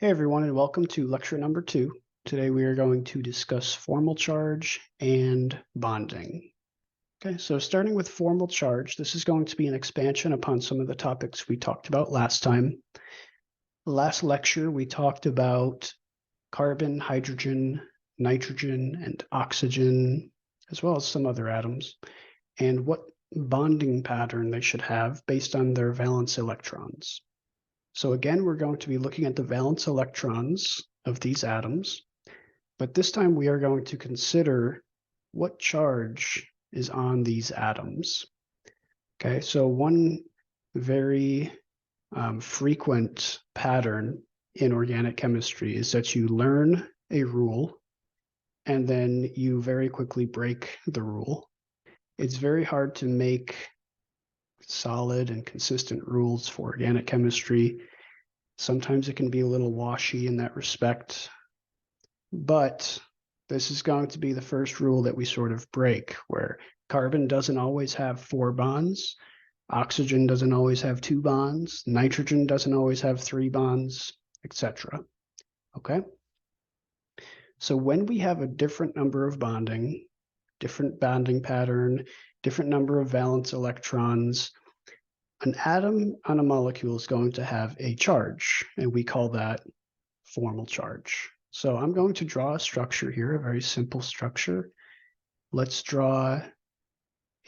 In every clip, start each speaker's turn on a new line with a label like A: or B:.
A: Hey everyone, and welcome to lecture number 2. Today we are going to discuss formal charge and bonding. Okay, so starting with formal charge, this is going to be an expansion upon some of the topics we talked about last time. Last lecture, we talked about carbon, hydrogen, nitrogen, and oxygen, as well as some other atoms, and what bonding pattern they should have based on their valence electrons. So again, we're going to be looking at the valence electrons of these atoms, but this time we are going to consider what charge is on these atoms. Okay, so one very frequent pattern in organic chemistry is that you learn a rule and then you very quickly break the rule. It's very hard to make solid and consistent rules for organic chemistry. Sometimes it can be a little washy in that respect, but this is going to be the first rule that we sort of break, where carbon doesn't always have 4 bonds, oxygen doesn't always have 2 bonds, nitrogen doesn't always have 3 bonds, etc. Okay? So when we have a different number of bonding, different bonding pattern, different number of valence electrons, an atom on a molecule is going to have a charge, and we call that formal charge. So I'm going to draw a structure here, a very simple structure. Let's draw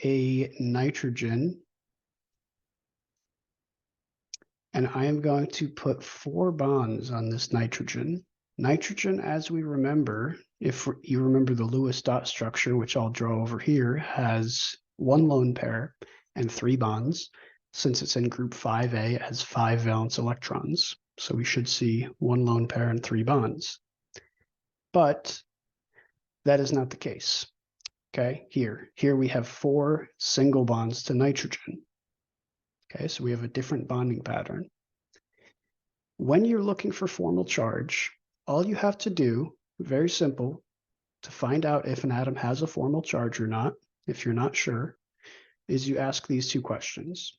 A: a nitrogen, and I am going to put 4 bonds on this nitrogen. Nitrogen, as we remember, if you remember the Lewis dot structure, which I'll draw over here, has 1 lone pair and 3 bonds. Since it's in group 5A, it has 5 valence electrons. So we should see 1 lone pair and 3 bonds. But that is not the case. Okay, here we have 4 single bonds to nitrogen. Okay, so we have a different bonding pattern. When you're looking for formal charge, all you have to do, very simple, to find out if an atom has a formal charge or not, if you're not sure, is you ask these 2 questions.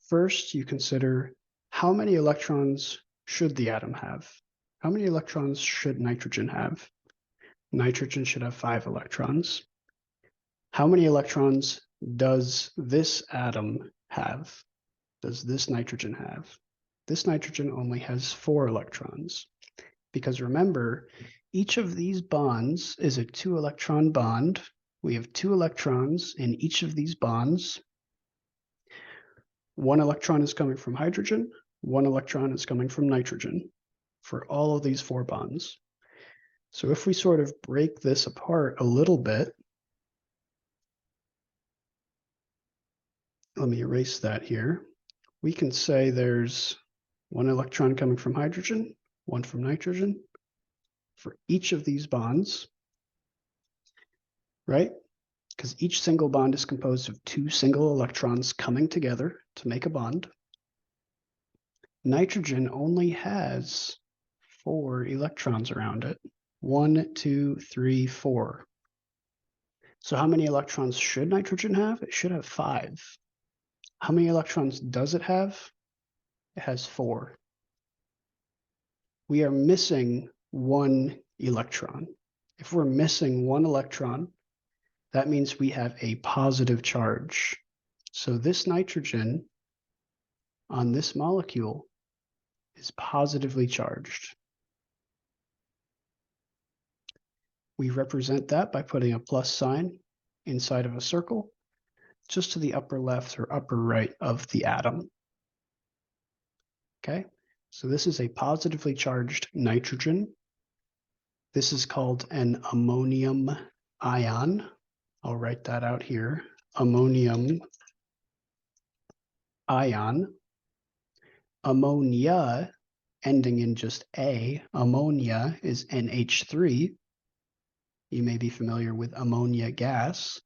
A: First, you consider how many electrons should the atom have? How many electrons should nitrogen have? Nitrogen should have 5 electrons. How many electrons does this atom have? Does this nitrogen have? This nitrogen only has 4 electrons. Because remember, each of these bonds is a 2-electron bond. We have 2 electrons in each of these bonds. 1 electron is coming from hydrogen, 1 electron is coming from nitrogen for all of these 4 bonds. So if we sort of break this apart a little bit, let me erase that here. We can say there's 1 electron coming from hydrogen, 1 from nitrogen for each of these bonds, right? Because each single bond is composed of 2 single electrons coming together to make a bond. Nitrogen only has 4 electrons around it. 1, 2, 3, 4. So how many electrons should nitrogen have? It should have 5. How many electrons does it have? It has 4. We are missing 1 electron. If we're missing 1 electron, that means we have a positive charge. So this nitrogen on this molecule is positively charged. We represent that by putting a plus sign inside of a circle, just to the upper left or upper right of the atom. Okay, so this is a positively charged nitrogen. This is called an ammonium ion. I'll write that out here. Ammonium ion. Ammonia, ending in just A, ammonia is NH3. You may be familiar with ammonia gas.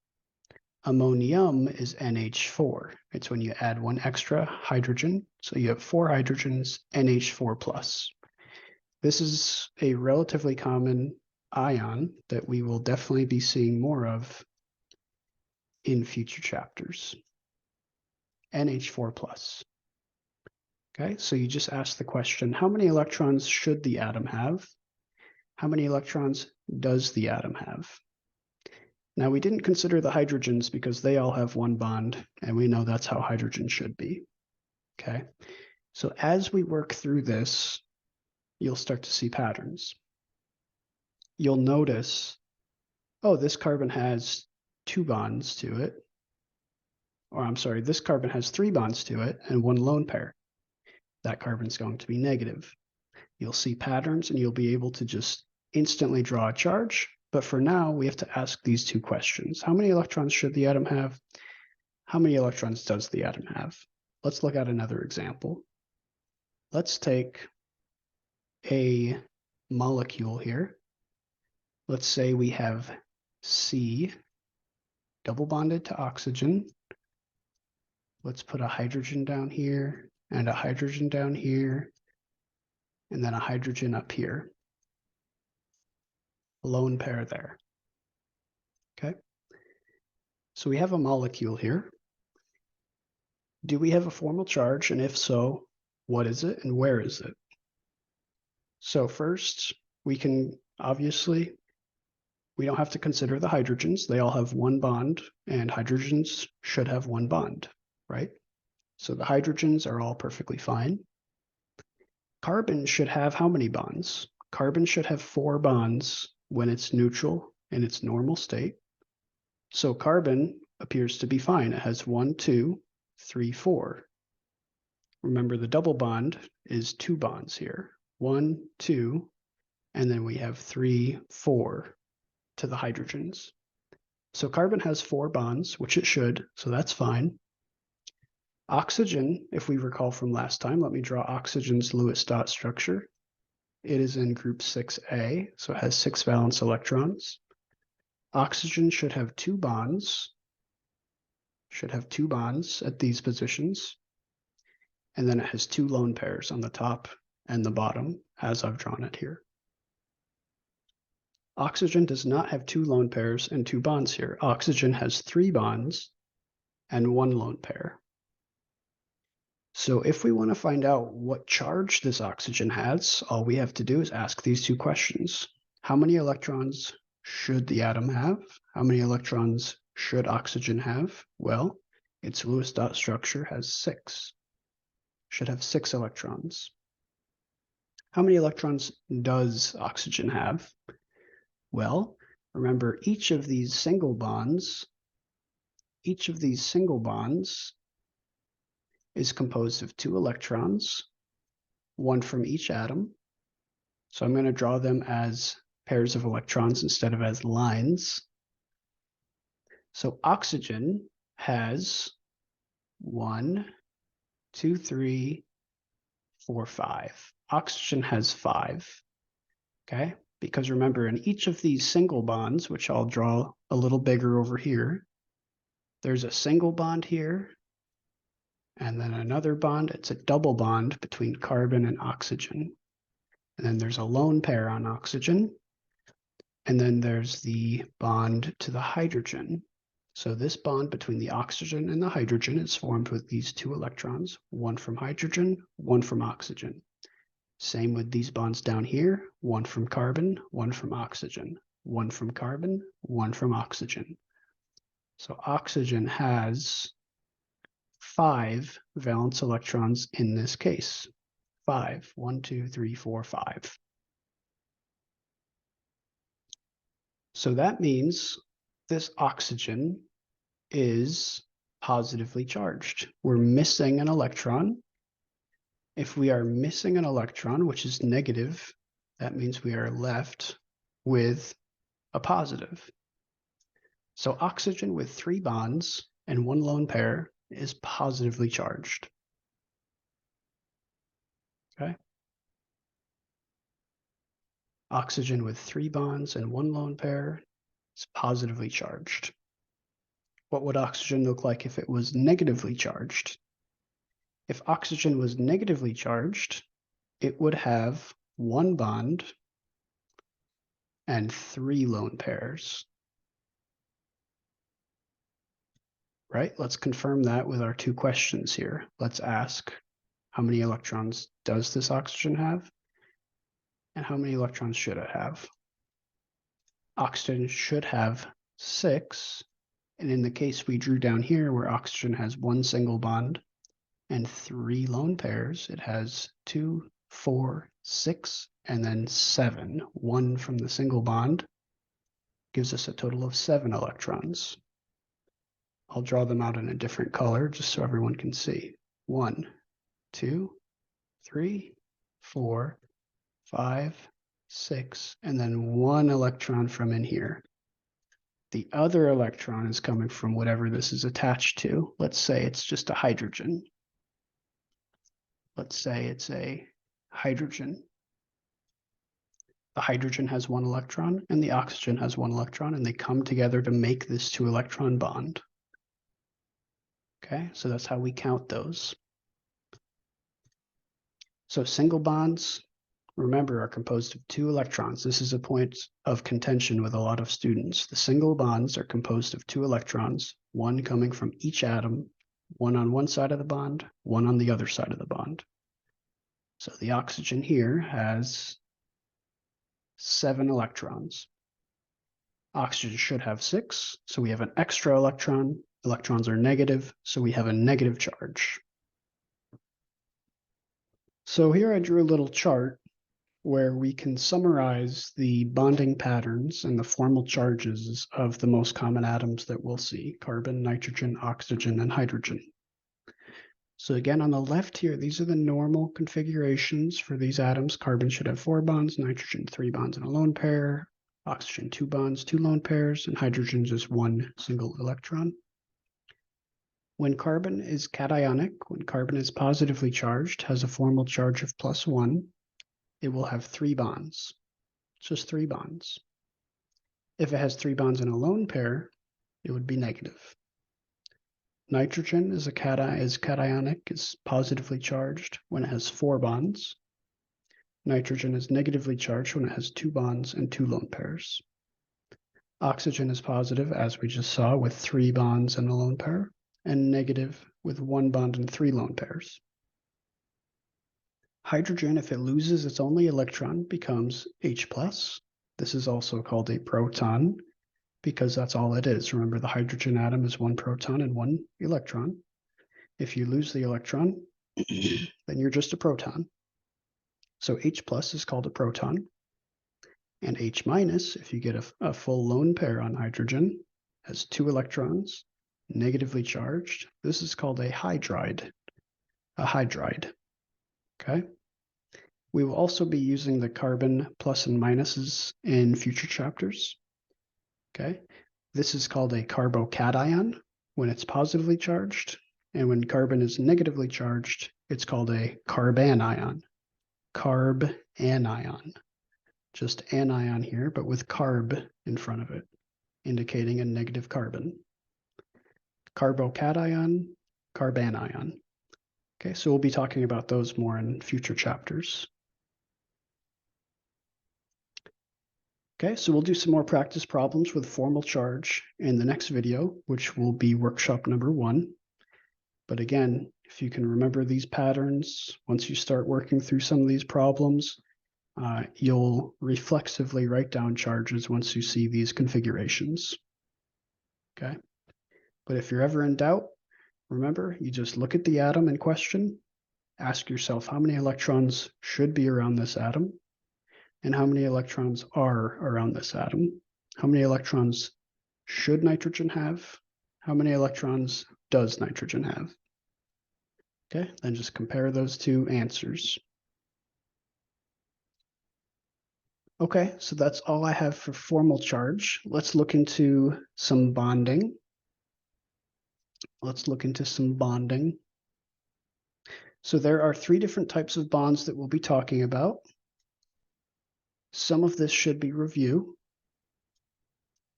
A: Ammonium is NH4. It's when you add 1 extra hydrogen. So you have 4 hydrogens, NH4+. This is a relatively common ion that we will definitely be seeing more of in future chapters. NH4+. Okay, so you just ask the question, how many electrons should the atom have? How many electrons does the atom have? Now, we didn't consider the hydrogens because they all have one bond, and we know that's how hydrogen should be. Okay, so as we work through this, you'll start to see patterns. You'll notice, oh, this carbon has 2 bonds to it. Or I'm sorry, this carbon has 3 bonds to it and 1 lone pair. That carbon's going to be negative. You'll see patterns and you'll be able to just instantly draw a charge. But for now, we have to ask these 2 questions. How many electrons should the atom have? How many electrons does the atom have? Let's look at another example. Let's take a molecule here. Let's say we have C double bonded to oxygen. Let's put a hydrogen down here and a hydrogen down here, and then a hydrogen up here. A lone pair there. Okay. So we have a molecule here. Do we have a formal charge? And if so, what is it and where is it? So first, we don't have to consider the hydrogens. They all have 1 bond, and hydrogens should have 1 bond, right? So the hydrogens are all perfectly fine. Carbon should have how many bonds? Carbon should have 4 bonds when it's neutral in its normal state. So carbon appears to be fine. It has 1, 2, 3, 4. Remember, the double bond is 2 bonds here. 1, 2, and then we have 3, 4 to the hydrogens. So carbon has 4 bonds, which it should, so that's fine. Oxygen, if we recall from last time, let me draw oxygen's Lewis dot structure. It is in group 6A, so it has 6 valence electrons. Oxygen should have 2 bonds, at these positions. And then it has 2 lone pairs on the top and the bottom, as I've drawn it here. Oxygen does not have 2 lone pairs and 2 bonds here. Oxygen has 3 bonds and 1 lone pair. So if we want to find out what charge this oxygen has, all we have to do is ask these 2 questions. How many electrons should the atom have? How many electrons should oxygen have? Well, its Lewis dot structure has 6. Should have 6 electrons. How many electrons does oxygen have? Well, remember, each of these single bonds is composed of 2 electrons, 1 from each atom. So I'm going to draw them as pairs of electrons instead of as lines. So oxygen has 1, 2, 3, 4, 5. Oxygen has 5, okay? Because remember, in each of these single bonds, which I'll draw a little bigger over here, there's a single bond here, and then another bond. It's a double bond between carbon and oxygen. And then there's a lone pair on oxygen, and then there's the bond to the hydrogen. So this bond between the oxygen and the hydrogen is formed with these 2 electrons, 1 from hydrogen, 1 from oxygen. Same with these bonds down here, 1 from carbon, 1 from oxygen, 1 from carbon, 1 from oxygen. So oxygen has 5 valence electrons in this case. 5, 1, 2, 3, 4, 5. So that means this oxygen is positively charged. We're missing an electron. If we are missing an electron, which is negative, that means we are left with a positive. So oxygen with 3 bonds and 1 lone pair is positively charged. Okay. Oxygen with 3 bonds and 1 lone pair is positively charged. What would oxygen look like if it was negatively charged? If oxygen was negatively charged, it would have 1 bond and 3 lone pairs. Right? Let's confirm that with our 2 questions here. Let's ask, how many electrons does this oxygen have, and how many electrons should it have. Oxygen should have 6, and in the case we drew down here where oxygen has one single bond and 3 lone pairs, it has 2, 4, 6, and then 7. 1 from the single bond gives us a total of 7 electrons. I'll draw them out in a different color just so everyone can see. 1, 2, 3, 4, 5, 6, and then 1 electron from in here. The other electron is coming from whatever this is attached to. Let's say it's just a hydrogen. Let's say it's a hydrogen. The hydrogen has 1 electron and the oxygen has 1 electron, and they come together to make this 2-electron bond. Okay, so that's how we count those. So single bonds, remember, are composed of 2 electrons. This is a point of contention with a lot of students. The single bonds are composed of 2 electrons, 1 coming from each atom, 1 on one side of the bond, 1 on the other side of the bond. So the oxygen here has 7 electrons. Oxygen should have 6, so we have an extra electron. Electrons are negative, so we have a negative charge. So here I drew a little chart where we can summarize the bonding patterns and the formal charges of the most common atoms that we'll see: carbon, nitrogen, oxygen, and hydrogen. So again, on the left here, these are the normal configurations for these atoms. Carbon should have 4 bonds, nitrogen 3 bonds and a lone pair, oxygen 2 bonds, 2 lone pairs, and hydrogen just 1 single electron. When carbon is cationic, when carbon is positively charged, has a formal charge of +1, it will have 3 bonds, just 3 bonds. If it has 3 bonds in a lone pair, it would be negative. Nitrogen is cationic, is positively charged when it has 4 bonds. Nitrogen is negatively charged when it has 2 bonds and 2 lone pairs. Oxygen is positive, as we just saw, with 3 bonds and a lone pair, and negative with 1 bond and 3 lone pairs. Hydrogen, if it loses its only electron, becomes H+. This is also called a proton, because that's all it is. Remember, the hydrogen atom is 1 proton and 1 electron. If you lose the electron, then you're just a proton. So H+ is called a proton. And H-, if you get a full lone pair on hydrogen, has 2 electrons, negatively charged. This is called a hydride. Okay? We will also be using the carbon plus and minuses in future chapters. Okay? This is called a carbocation when it's positively charged, and when carbon is negatively charged, it's called a carbanion. Carbanion. Just anion here, but with carb in front of it, indicating a negative carbon. Carbocation, carbanion. Okay, so we'll be talking about those more in future chapters. Okay, so we'll do some more practice problems with formal charge in the next video, which will be workshop number 1. But again, if you can remember these patterns, once you start working through some of these problems, you'll reflexively write down charges once you see these configurations. Okay, but if you're ever in doubt, remember, you just look at the atom in question, ask yourself how many electrons should be around this atom, and how many electrons are around this atom. How many electrons should nitrogen have? How many electrons does nitrogen have? Okay, then just compare those two answers. Okay, so that's all I have for formal charge. Let's look into some bonding. So there are 3 different types of bonds that we'll be talking about. Some of this should be review.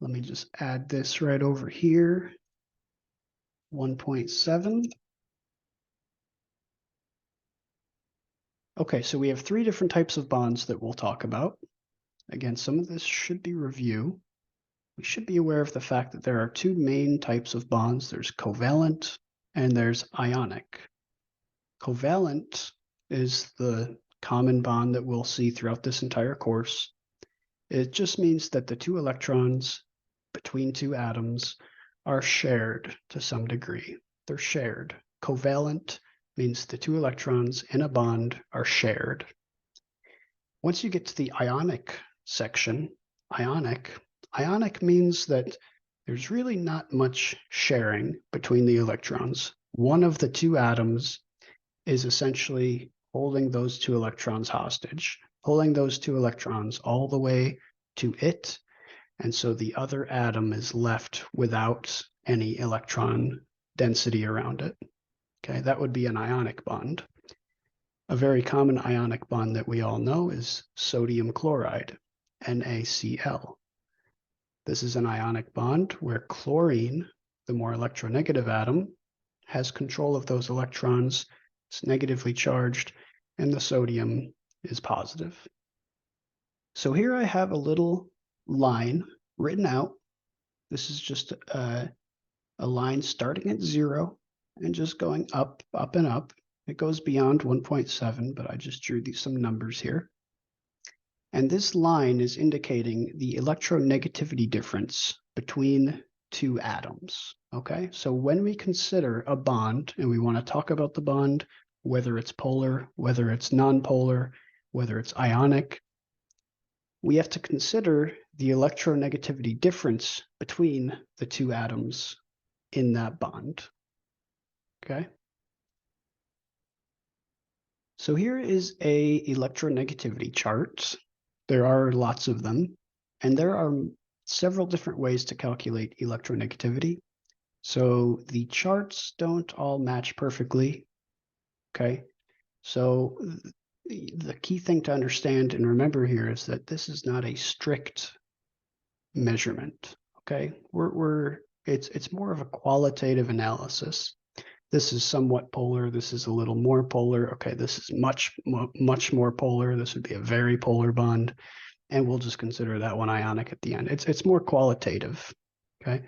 A: Let me just add this right over here. 1.7. Okay, so we have 3 different types of bonds that we'll talk about. Again, some of this should be review. We should be aware of the fact that there are 2 main types of bonds. There's covalent and there's ionic. Covalent is the common bond that we'll see throughout this entire course. It just means that the two electrons between two atoms are shared to some degree. They're shared. Covalent means the two electrons in a bond are shared. Once you get to the ionic section, ionic means that there's really not much sharing between the electrons. One of the two atoms is essentially holding those two electrons hostage, pulling those two electrons all the way to it, and so the other atom is left without any electron density around it. Okay, that would be an ionic bond. A very common ionic bond that we all know is sodium chloride, NaCl. This is an ionic bond where chlorine, the more electronegative atom, has control of those electrons. It's negatively charged, and the sodium is positive. So here I have a little line written out. This is just a line starting at 0 and just going up, up, and up. It goes beyond 1.7, but I just drew some numbers here. And this line is indicating the electronegativity difference between two atoms, okay? So when we consider a bond, and we want to talk about the bond, whether it's polar, whether it's nonpolar, whether it's ionic, we have to consider the electronegativity difference between the two atoms in that bond, okay? So here is a electronegativity chart. There are lots of them, and there are several different ways to calculate electronegativity. So the charts don't all match perfectly, okay? So the key thing to understand and remember here is that this is not a strict measurement, okay? It's more of a qualitative analysis. This is somewhat polar. This is a little more polar. Okay, this is much more polar. This would be a very polar bond. And we'll just consider that one ionic at the end. It's more qualitative, okay?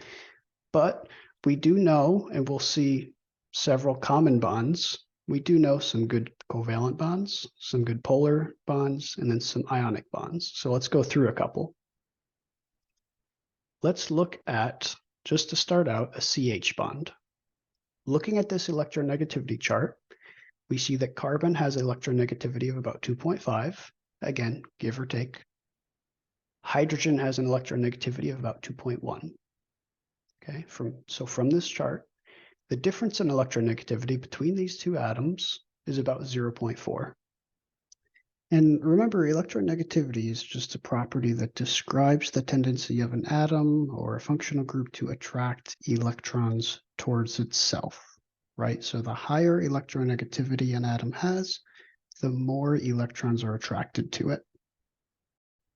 A: But we do know, and we'll see several common bonds. We do know some good covalent bonds, some good polar bonds, and then some ionic bonds. So let's go through a couple. Let's look at, just to start out, a CH bond. Looking at this electronegativity chart, we see that carbon has electronegativity of about 2.5, again, give or take. Hydrogen has an electronegativity of about 2.1. Okay, from this chart, the difference in electronegativity between these two atoms is about 0.4. And remember, electronegativity is just a property that describes the tendency of an atom or a functional group to attract electrons towards itself, right? So the higher electronegativity an atom has, the more electrons are attracted to it.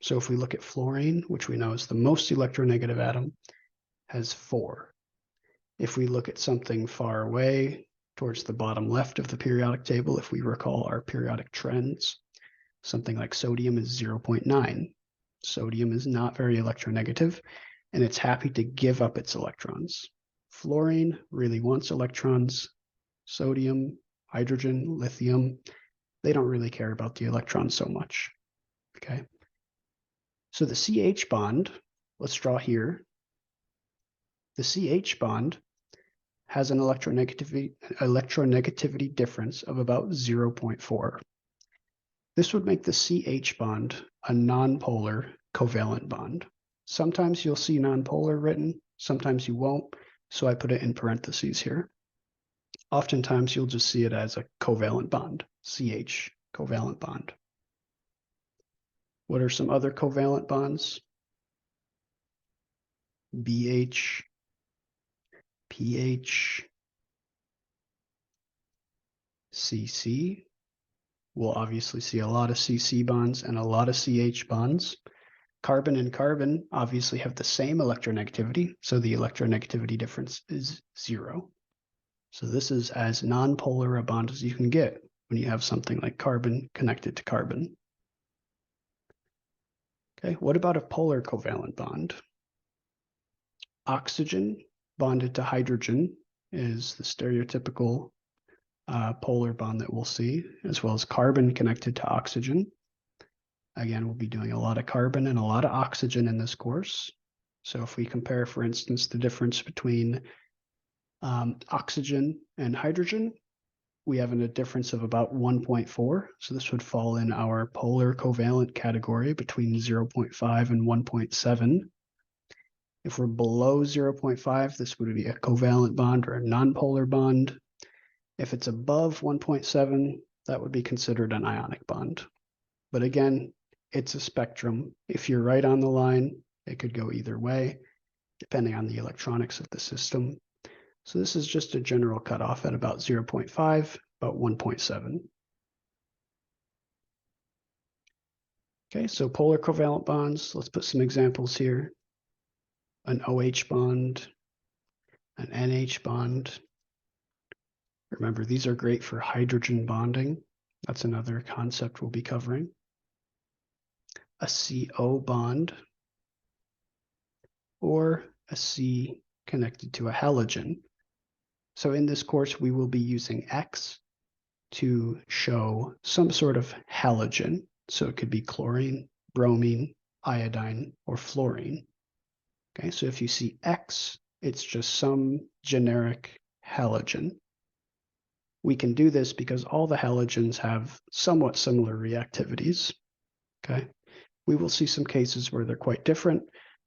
A: So if we look at fluorine, which we know is the most electronegative atom, has 4. If we look at something far away towards the bottom left of the periodic table, if we recall our periodic trends, something like sodium is 0.9. Sodium is not very electronegative, and it's happy to give up its electrons. Fluorine really wants electrons. Sodium, hydrogen, lithium, they don't really care about the electrons so much, okay? So the CH bond, let's draw here. The CH bond has an electronegativity difference of about 0.4. This would make the CH bond a nonpolar covalent bond. Sometimes you'll see nonpolar written, sometimes you won't, so I put it in parentheses here. Oftentimes you'll just see it as a covalent bond, CH, covalent bond. What are some other covalent bonds? BH, pH, CC. We'll obviously see a lot of CC bonds and a lot of CH bonds. Carbon and carbon obviously have the same electronegativity, so the electronegativity difference is 0. So this is as nonpolar a bond as you can get when you have something like carbon connected to carbon. Okay, what about a polar covalent bond? Oxygen bonded to hydrogen is the stereotypical polar bond that we'll see, as well as carbon connected to oxygen. Again, we'll be doing a lot of carbon and a lot of oxygen in this course. So if we compare, for instance, the difference between oxygen and hydrogen, we have a difference of about 1.4. So this would fall in our polar covalent category between 0.5 and 1.7. If we're below 0.5, this would be a covalent bond or a nonpolar bond. If it's above 1.7, that would be considered an ionic bond. But again, it's a spectrum. If you're right on the line, it could go either way, depending on the electronics of the system. So this is just a general cutoff at about 0.5, about 1.7. Okay, so polar covalent bonds, let's put some examples here. An OH bond, an NH bond. Remember, these are great for hydrogen bonding. That's another concept we'll be covering. A CO bond, or a C connected to a halogen. So in this course, we will be using X to show some sort of halogen. So it could be chlorine, bromine, iodine, or fluorine. Okay, so if you see X, it's just some generic halogen. We can do this because all the halogens have somewhat similar reactivities. Okay, we will see some cases where they're quite different,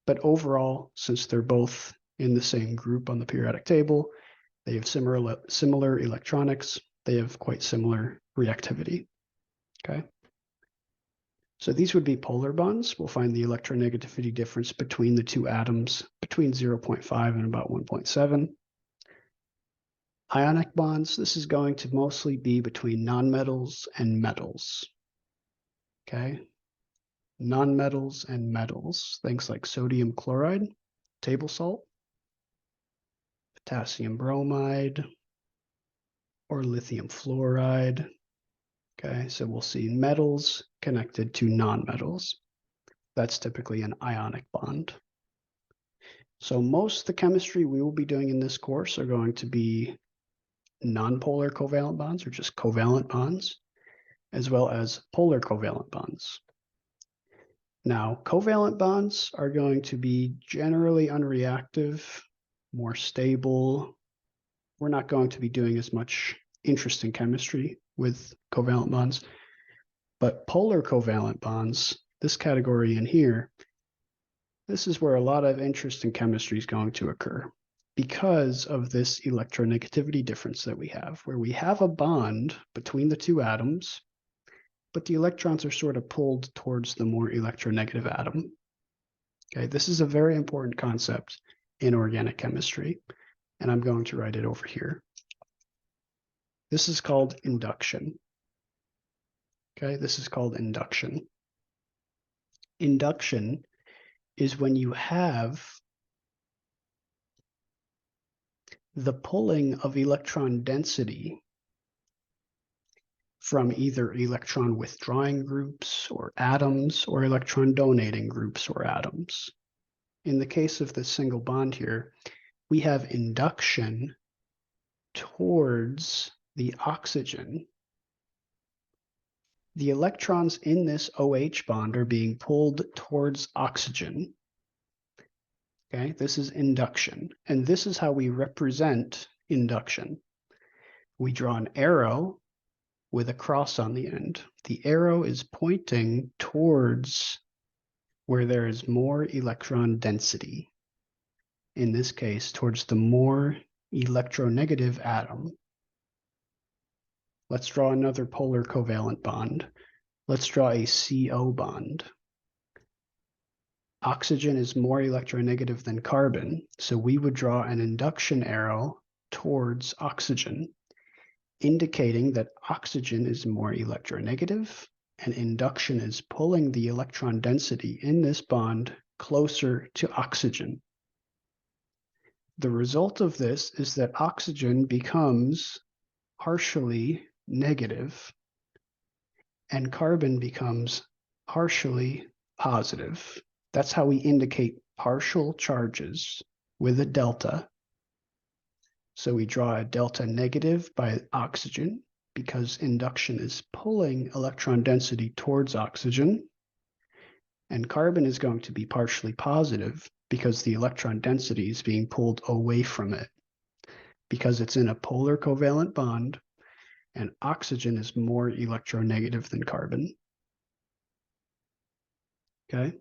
A: but overall, since they're both in the same group on the periodic table, they have similar electronics, they have quite similar reactivity. Okay, so these would be polar bonds. We'll find the electronegativity difference between the two atoms between 0.5 and about 1.7. Ionic bonds, this is going to mostly be between nonmetals and metals. Okay, nonmetals and metals, things like sodium chloride, table salt, potassium bromide, or lithium fluoride. Okay, so we'll see metals connected to nonmetals. That's typically an ionic bond. So most of the chemistry we will be doing in this course are going to be nonpolar covalent bonds, or just covalent bonds, as well as polar covalent bonds. Now, covalent bonds are going to be generally unreactive, more stable. We're not going to be doing as much interesting chemistry with covalent bonds, but polar covalent bonds, this category in here, this is where a lot of interesting chemistry is going to occur because of this electronegativity difference that we have, where we have a bond between the two atoms, but the electrons are sort of pulled towards the more electronegative atom. Okay, this is a very important concept in organic chemistry, and I'm going to write it over here. This is called induction. Okay, this is called induction. Induction is when you have the pulling of electron density from either electron withdrawing groups or atoms or electron donating groups or atoms. In the case of this single bond here, we have induction towards the oxygen. The electrons in this OH bond are being pulled towards oxygen. Okay, this is induction, and this is how we represent induction. We draw an arrow with a cross on the end. The arrow is pointing towards where there is more electron density. In this case, towards the more electronegative atom. Let's draw another polar covalent bond. Let's draw a CO bond. Oxygen is more electronegative than carbon, so we would draw an induction arrow towards oxygen, indicating that oxygen is more electronegative, and induction is pulling the electron density in this bond closer to oxygen. The result of this is that oxygen becomes partially negative, and carbon becomes partially positive. That's how we indicate partial charges with a delta. So we draw a delta negative by oxygen because induction is pulling electron density towards oxygen. And carbon is going to be partially positive because the electron density is being pulled away from it because it's in a polar covalent bond, and oxygen is more electronegative than carbon. Okay?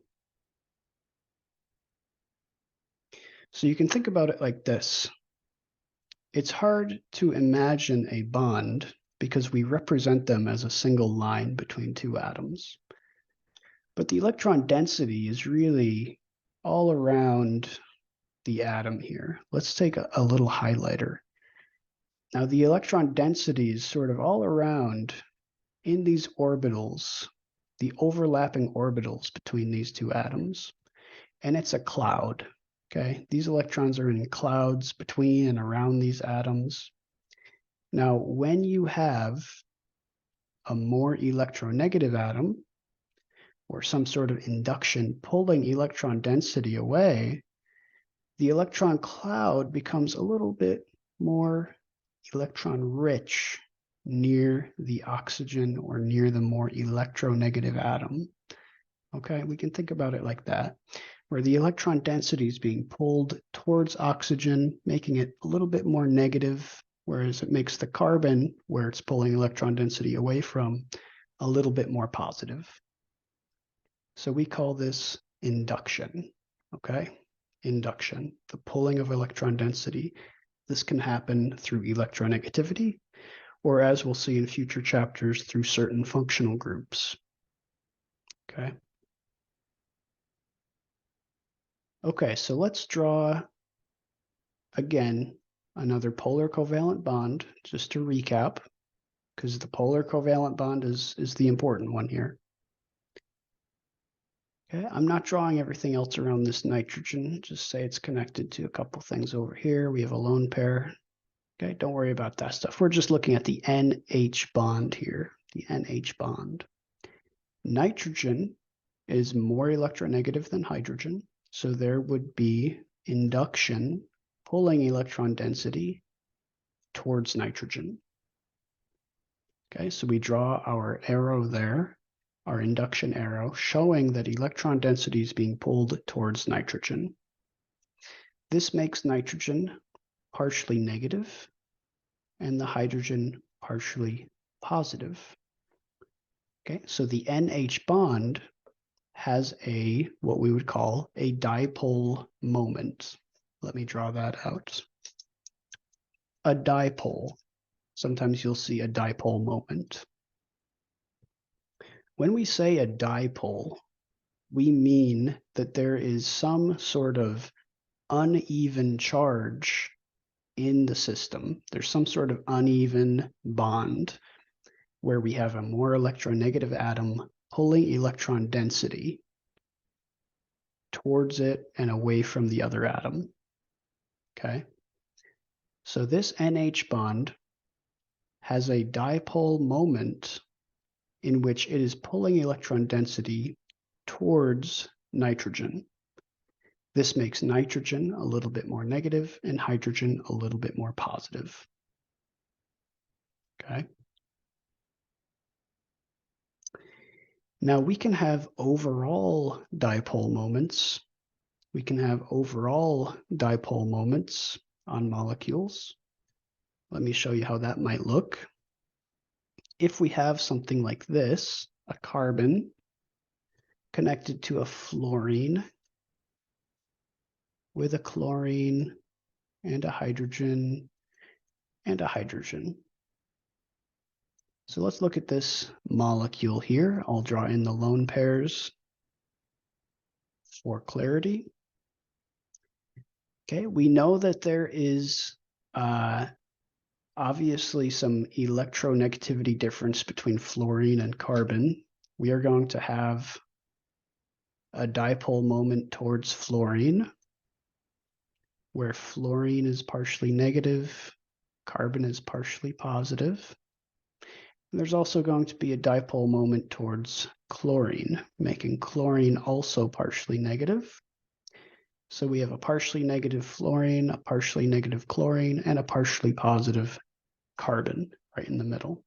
A: So you can think about it like this. It's hard to imagine a bond because we represent them as a single line between two atoms. But the electron density is really all around the atom here. Let's take a little highlighter. Now the electron density is sort of all around in these orbitals, the overlapping orbitals between these two atoms, and it's a cloud. Okay, these electrons are in clouds between and around these atoms. Now, when you have a more electronegative atom or some sort of induction pulling electron density away, the electron cloud becomes a little bit more electron rich near the oxygen or near the more electronegative atom. Okay, we can think about it like that, where the electron density is being pulled towards oxygen, making it a little bit more negative, whereas it makes the carbon, where it's pulling electron density away from, a little bit more positive. So we call this induction, okay? Induction, the pulling of electron density. This can happen through electronegativity, or as we'll see in future chapters, through certain functional groups, okay? Okay, so let's draw, again, another polar covalent bond, just to recap, because the polar covalent bond is the important one here. Okay, I'm not drawing everything else around this nitrogen, just say it's connected to a couple things over here. We have a lone pair. Okay, don't worry about that stuff. We're just looking at the NH bond here, the NH bond. Nitrogen is more electronegative than hydrogen, so there would be induction pulling electron density towards nitrogen. Okay, so we draw our arrow there, our induction arrow, showing that electron density is being pulled towards nitrogen. This makes nitrogen partially negative and the hydrogen partially positive. Okay, so the NH bond has what we would call a dipole moment. Let me draw that out. A dipole. Sometimes you'll see a dipole moment. When we say a dipole, we mean that there is some sort of uneven charge in the system. There's some sort of uneven bond where we have a more electronegative atom pulling electron density towards it and away from the other atom. Okay? So this NH bond has a dipole moment in which it is pulling electron density towards nitrogen. This makes nitrogen a little bit more negative and hydrogen a little bit more positive. Okay? Now we can have overall dipole moments. We can have overall dipole moments on molecules. Let me show you how that might look. If we have something like this, a carbon connected to a fluorine with a chlorine and a hydrogen and a hydrogen. So let's look at this molecule here. I'll draw in the lone pairs for clarity. Okay, we know that there is obviously some electronegativity difference between fluorine and carbon. We are going to have a dipole moment towards fluorine, where fluorine is partially negative, carbon is partially positive. And there's also going to be a dipole moment towards chlorine, making chlorine also partially negative. So we have a partially negative fluorine, a partially negative chlorine, and a partially positive carbon right in the middle.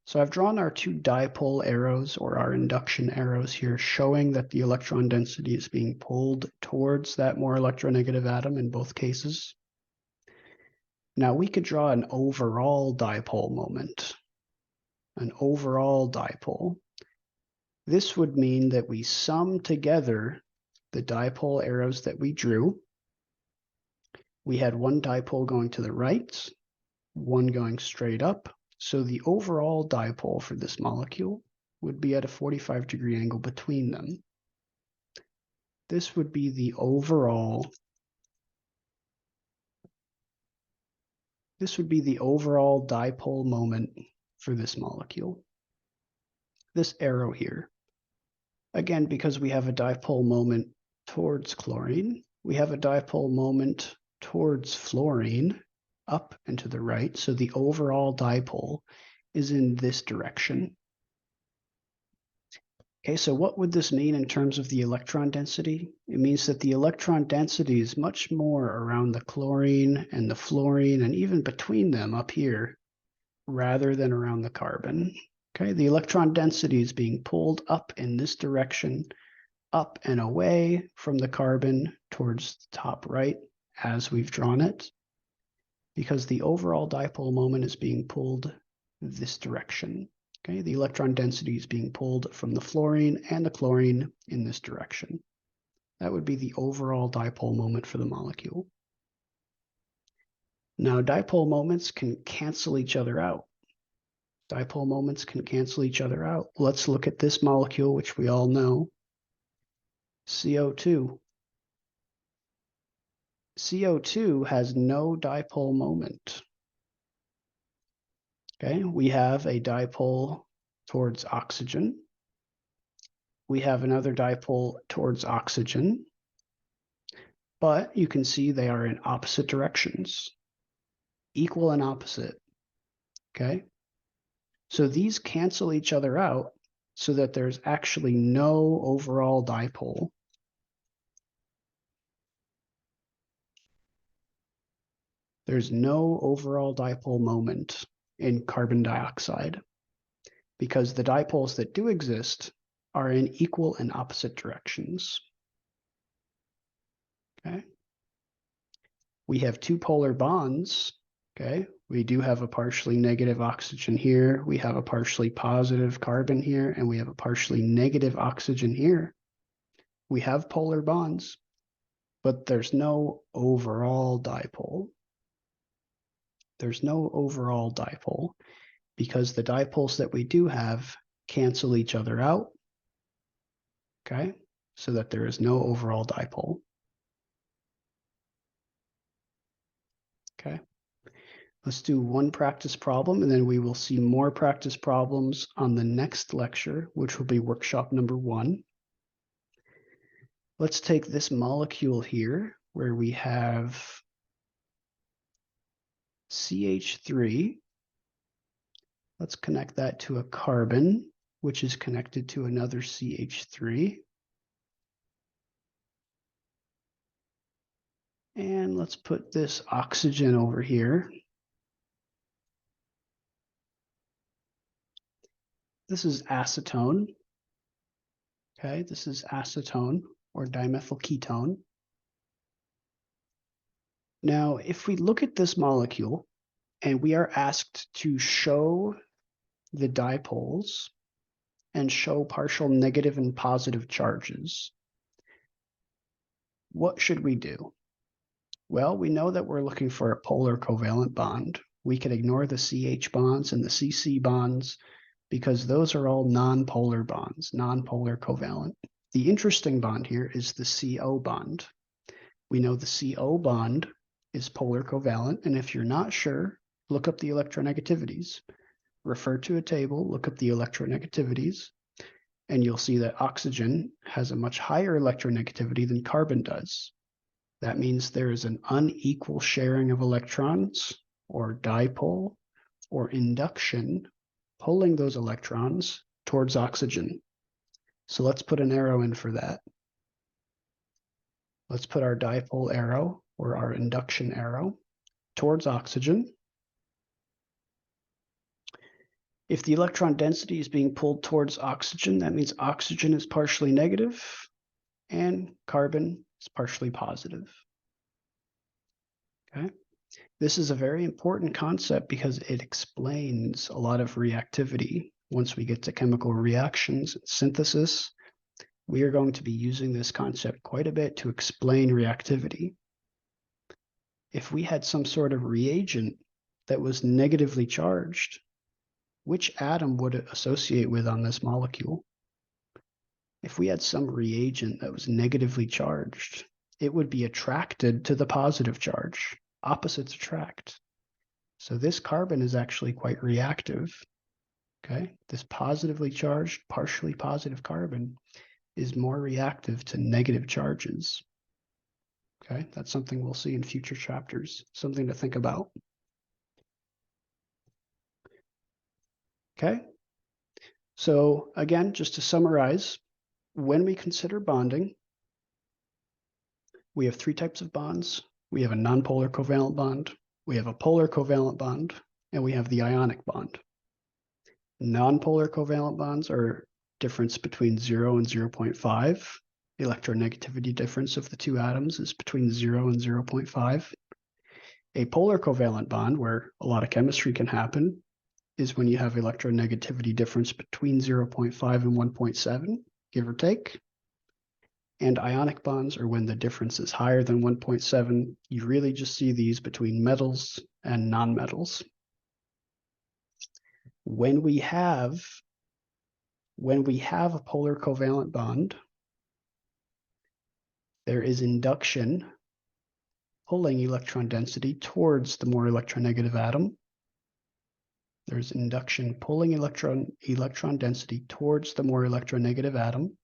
A: So I've drawn our two dipole arrows, or our induction arrows here, showing that the electron density is being pulled towards that more electronegative atom in both cases. Now we could draw an overall dipole moment. An overall dipole. This would mean that we sum together the dipole arrows that we drew. We had one dipole going to the right, one going straight up. So the overall dipole for this molecule would be at a 45-degree angle between them. This would be the overall dipole moment for this molecule. This arrow here. Again, because we have a dipole moment towards chlorine, we have a dipole moment towards fluorine, up and to the right. So the overall dipole is in this direction. Okay, so what would this mean in terms of the electron density? It means that the electron density is much more around the chlorine and the fluorine and even between them up here rather than around the carbon. Okay, the electron density is being pulled up in this direction, up and away from the carbon towards the top right as we've drawn it, because the overall dipole moment is being pulled this direction. Okay, the electron density is being pulled from the fluorine and the chlorine in this direction. That would be the overall dipole moment for the molecule. Now, dipole moments can cancel each other out. Dipole moments can cancel each other out. Let's look at this molecule, which we all know, CO2. CO2 has no dipole moment. Okay, we have a dipole towards oxygen. We have another dipole towards oxygen, but you can see they are in opposite directions, equal and opposite. Okay, so these cancel each other out so that there's actually no overall dipole. There's no overall dipole moment in carbon dioxide because the dipoles that do exist are in equal and opposite directions. Okay. We have two polar bonds. Okay. We do have a partially negative oxygen here. We have a partially positive carbon here, and we have a partially negative oxygen here. We have polar bonds, but there's no overall dipole. There's no overall dipole because the dipoles that we do have cancel each other out, okay, so that there is no overall dipole. Okay, let's do one practice problem, and then we will see more practice problems on the next lecture, which will be workshop number 1. Let's take this molecule here, where we have CH3. Let's connect that to a carbon, which is connected to another CH3. And let's put this oxygen over here. This is acetone. Okay, this is acetone or dimethyl ketone. Now, if we look at this molecule and we are asked to show the dipoles and show partial negative and positive charges, what should we do? Well, we know that we're looking for a polar covalent bond. We can ignore the CH bonds and the CC bonds because those are all non-polar bonds, non-polar covalent. The interesting bond here is the CO bond. We know the CO bond is polar covalent, and if you're not sure, look up the electronegativities. Refer to a table, look up the electronegativities, and you'll see that oxygen has a much higher electronegativity than carbon does. That means there is an unequal sharing of electrons, or dipole, or induction, pulling those electrons towards oxygen. So let's put an arrow in for that. Let's put our dipole arrow or our induction arrow towards oxygen. If the electron density is being pulled towards oxygen, that means oxygen is partially negative and carbon is partially positive. Okay. This is a very important concept because it explains a lot of reactivity. Once we get to chemical reactions and synthesis, we are going to be using this concept quite a bit to explain reactivity. If we had some sort of reagent that was negatively charged, which atom would it associate with on this molecule? If we had some reagent that was negatively charged, it would be attracted to the positive charge. Opposites attract. So this carbon is actually quite reactive. Okay, this positively charged, partially positive carbon is more reactive to negative charges. Okay, that's something we'll see in future chapters, something to think about. Okay, so again, just to summarize, when we consider bonding, we have three types of bonds. We have a nonpolar covalent bond, we have a polar covalent bond, and we have the ionic bond. Nonpolar covalent bonds are difference between 0 and 0.5. The electronegativity difference of the two atoms is between 0 and 0.5. A polar covalent bond, where a lot of chemistry can happen, is when you have electronegativity difference between 0.5 and 1.7, give or take. And ionic bonds are when the difference is higher than 1.7. You really just see these between metals and nonmetals. When we have a polar covalent bond, there is induction pulling electron density towards the more electronegative atom. There's induction pulling electron density towards the more electronegative atom.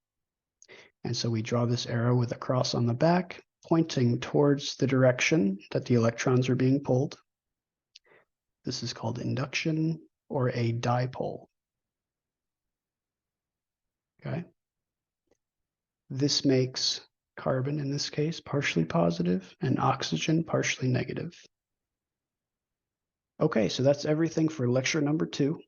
A: And so we draw this arrow with a cross on the back, pointing towards the direction that the electrons are being pulled. This is called induction or a dipole. Okay. This makes carbon, in this case, partially positive and oxygen partially negative. Okay, so that's everything for lecture number 2.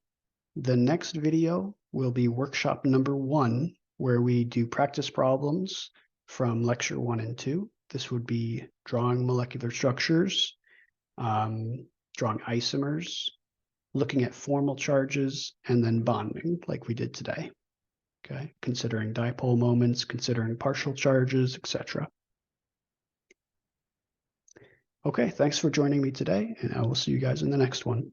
A: The next video will be workshop number 1, where we do practice problems from lecture 1 and 2. This would be drawing molecular structures, drawing isomers, looking at formal charges, and then bonding like we did today. Okay, considering dipole moments, considering partial charges, etc. Okay, thanks for joining me today, and I will see you guys in the next one.